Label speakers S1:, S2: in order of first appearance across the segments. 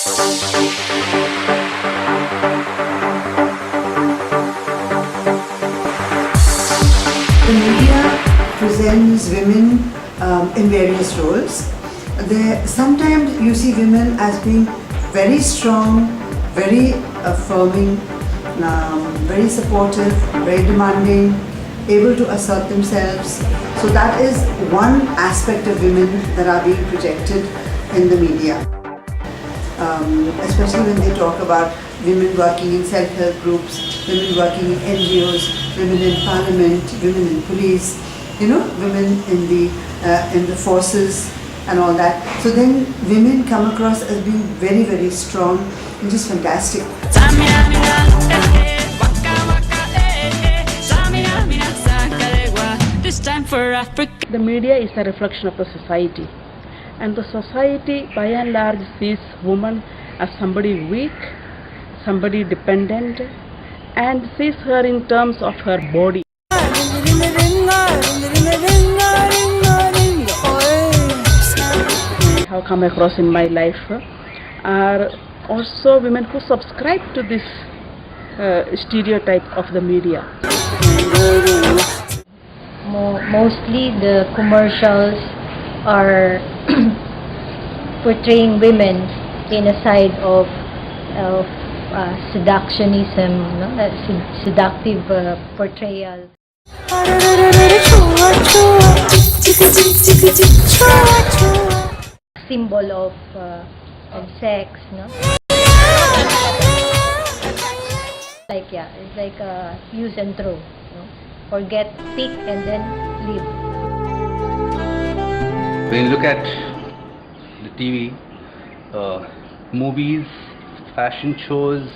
S1: The media presents women in various roles. Sometimes you see women as being very strong, very affirming, very supportive, very demanding, able to assert themselves. So that is one aspect of women that are being projected in the media. Especially when they talk about women working in self-help groups, women working in NGOs, women in parliament, women in police, women in the forces and all that. So then women come across as being very, very strong, which is fantastic.
S2: This time for Africa.
S3: The media is a reflection of the society, and the society by and large sees woman as somebody weak, somebody dependent, and sees her in terms of her body. I have come across in my life are also women who subscribe to this stereotype of the media.
S4: Mostly the commercials are portraying women in a side of seductionism, seductive portrayal. Symbol of sex, no? It's like a use and throw, no? Forget, pick, and then leave.
S5: When you look at the TV, movies, fashion shows,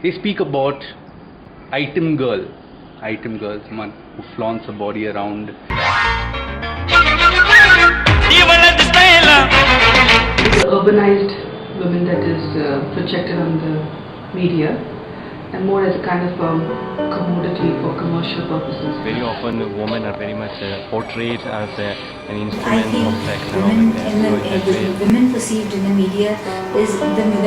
S5: they speak about item girl, someone who flaunts her body around.
S3: The urbanized women that is projected on the media, and more as a kind of commodity for commercial purposes.
S6: Very often women are very much portrayed as an
S7: I
S6: instrument
S7: think
S6: of sex and all like that.
S7: women perceived in the media is the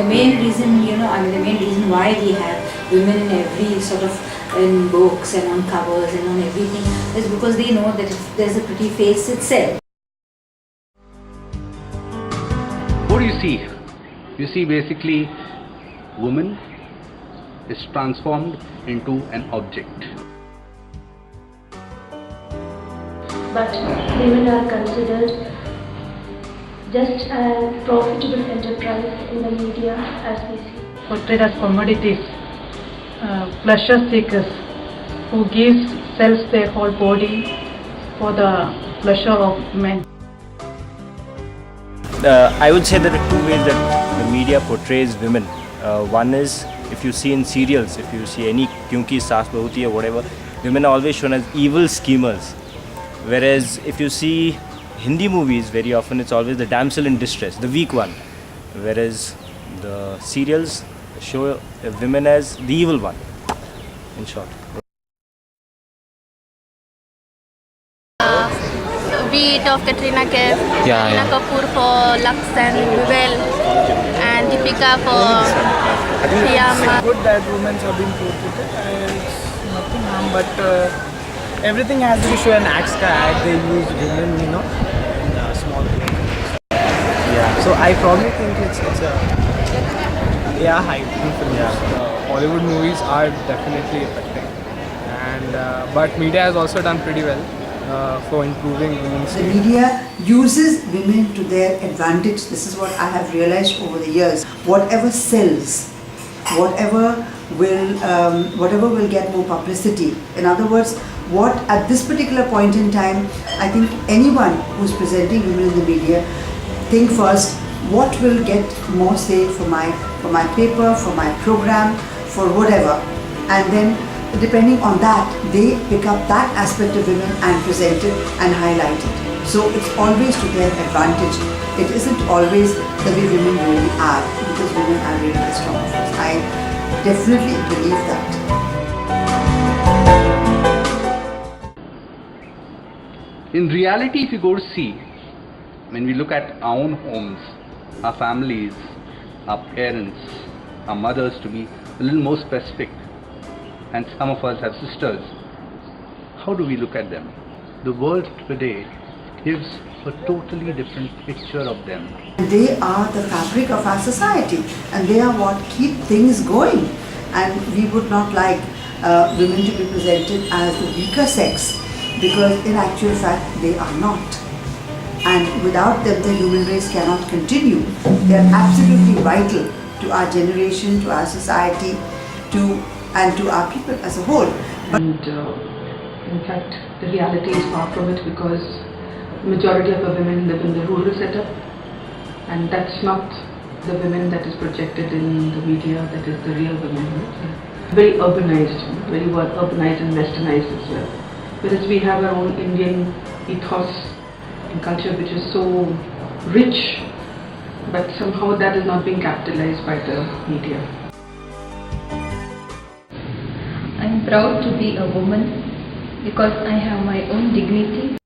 S7: main reason, the main reason why we have women in every sort of in books and on covers and on everything is because they know that there's a pretty face itself.
S5: What do you see? You see basically woman is transformed into an object.
S8: But women are considered just a profitable enterprise in the media as we see.
S3: Portrayed as commodities, pleasure seekers who sells their whole body for the pleasure of men.
S6: I would say there are two ways that the media portrays women. One is, if you see in serials, if you see any Kyunki Saas Bahu Thi or whatever, women are always shown as evil schemers. Whereas if you see Hindi movies, very often it's always the damsel in distress, the weak one. Whereas the serials show women as the evil one, in short.
S9: Be it of Katrina Kaif, Katrina Kapoor for Lux and Bebel, and Deepika for Piyama.
S10: It's good that women are being portrayed, it's nothing wrong, but everything has to be shown an axe tag. They use women, in small things. Yeah, so I probably think it's a hype film. Hollywood movies are definitely affecting, and but media has also done pretty well for improving women's.
S1: The media uses women to their advantage. This is what I have realized over the years. Whatever sells, whatever will get more publicity. In other words, what at this particular point in time, I think anyone who's presenting women in the media think first, what will get more say for my paper, for my program, for whatever, and then depending on that, they pick up that aspect of women and present it and highlight it. So it's always to their advantage. It isn't always the way women really are, because women are really a strong force. I definitely believe that.
S5: In reality, if you go to see, when we look at our own homes, our families, our parents, our mothers to be a little more specific, and some of us have sisters. How do we look at them? The world today gives a totally different picture of them.
S1: They are the fabric of our society, and they are what keep things going. And we would not like women to be presented as the weaker sex, because in actual fact they are not. And without them the human race cannot continue. They are absolutely vital to our generation, to our society, and to our people as a whole.
S3: And in fact, the reality is far from it, because majority of the women live in the rural setup, and that's not the women that is projected in the media, that is the real women. Very urbanized, very well urbanized and westernized as well. Whereas we have our own Indian ethos and culture which is so rich, but somehow that is not being capitalized by the media.
S2: I'm proud to be a woman because I have my own dignity.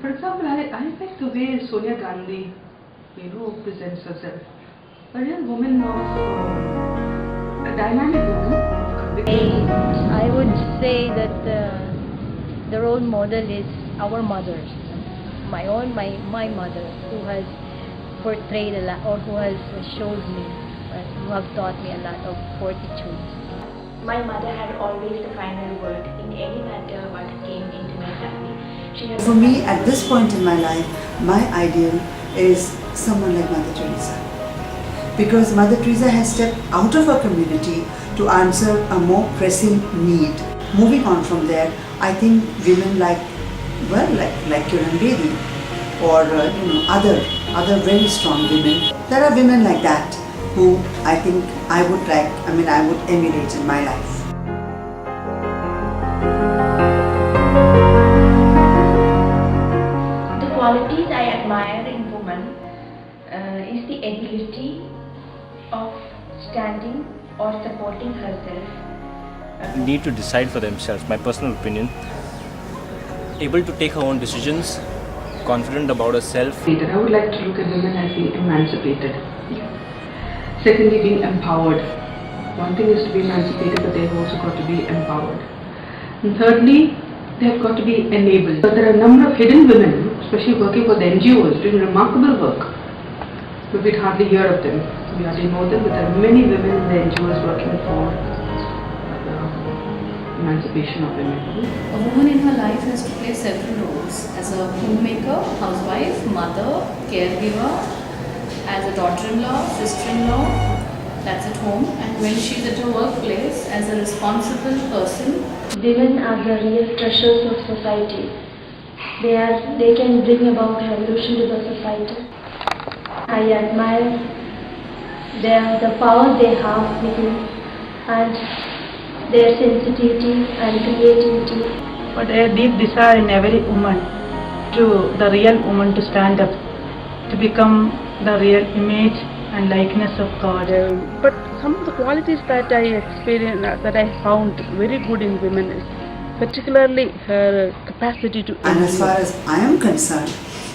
S3: For example, I like the way Sonia Gandhi, presents herself. A real woman of a dynamic woman.
S4: I would say that the role model is our mothers. My mother, who has portrayed a lot, or who has showed me, who have taught me a lot of fortitude.
S8: My mother had always the final word in any matter what came into my family.
S1: For me, at this point in my life, my ideal is someone like Mother Teresa. Because Mother Teresa has stepped out of her community to answer a more pressing need. Moving on from there, I think women like Kiran Bedi, or other very strong women. There are women like that who I think I would emulate in my life.
S8: The qualities I admire in women is the ability of standing or supporting herself.
S6: Need to decide for themselves, my personal opinion. Able to take her own decisions, confident about herself.
S3: I would like to look at women as being emancipated. Secondly, being empowered. One thing is to be emancipated, but they've also got to be empowered. And thirdly, they've got to be enabled. But there are a number of hidden women, especially working for the NGOs, doing remarkable work. But we'd hardly hear of them. We hardly know them, but there are many women in the NGOs working for the emancipation of women.
S2: A woman in her life has to play several roles: as a homemaker, housewife, mother, caregiver, as a daughter-in-law, sister-in-law, that's at home, and when she's at her workplace, as a responsible person.
S8: Women are the real treasures of society. They can bring about revolution to the society. I admire the power they have within, and their sensitivity and creativity.
S3: But a deep desire in every woman, the real woman, to stand up, to become the real image and likeness of God. But some of the qualities that I experienced, that I found very good in women, is particularly her capacity to endure.
S1: And as far as I am concerned,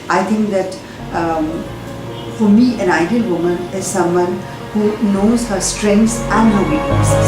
S1: I think that for me, an ideal woman is someone who knows her strengths and her weaknesses.